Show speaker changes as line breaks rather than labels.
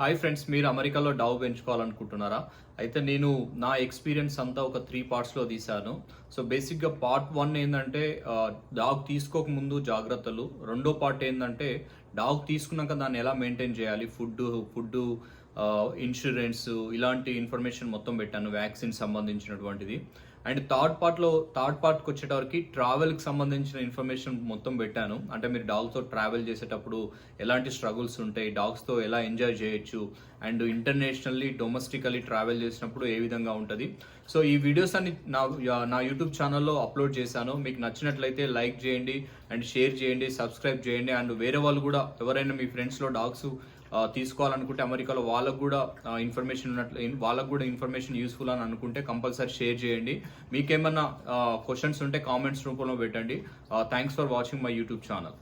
Hi friends, మీరు అమెరికాలో dog పెంచుకోవాలనుకుంటున్నారా? అయితే నేను నా ఎక్స్పీరియన్స్ అంతా ఒక 3 పార్ట్స్లో తీశాను. సో బేసిక్గా పార్ట్ 1 ఏంటంటే డాగ్ తీసుకోకముందు జాగ్రత్తలు. రెండో పార్ట్ ఏంటంటే డాగ్ తీసుకున్నాక దాన్ని ఎలా మెయింటైన్ చేయాలి, ఫుడ్ ఇన్సూరెన్స్ ఇలాంటి ఇన్ఫర్మేషన్ మొత్తం పెట్టాను, వ్యాక్సిన్ సంబంధించినటువంటిది. అండ్ థర్డ్ పార్ట్కి వచ్చేటప్పటికి ట్రావెల్కి సంబంధించిన ఇన్ఫర్మేషన్ మొత్తం పెట్టాను. అంటే మీరు డాగ్తో ట్రావెల్ చేసేటప్పుడు ఎలాంటి స్ట్రగుల్స్ ఉంటాయి, డాగ్స్తో ఎలా ఎంజాయ్ చేయొచ్చు, అండ్ ఇంటర్నేషనల్లీ డొమెస్టికలీ ట్రావెల్ చేసినప్పుడు ఏ విధంగా ఉంటుంది. సో ఈ వీడియోస్ అన్ని నా యూట్యూబ్ ఛానల్లో అప్లోడ్ చేశాను. మీకు నచ్చినట్లయితే లైక్ చేయండి అండ్ షేర్ చేయండి, సబ్స్క్రైబ్ చేయండి. అండ్ వేరే వాళ్ళు కూడా ఎవరైనా మీ ఫ్రెండ్స్లో డాగ్స్ తీసుకోవాలనుకుంటే అమెరికాలో వాళ్ళకు కూడా ఇన్ఫర్మేషన్ యూస్ఫుల్ అని అనుకుంటే కంపల్సరీ షేర్ చేయండి. మీకేమన్నా క్వశ్చన్స్ ఉంటే కామెంట్స్ రూపంలో పెట్టండి. Thanks for watching my YouTube channel.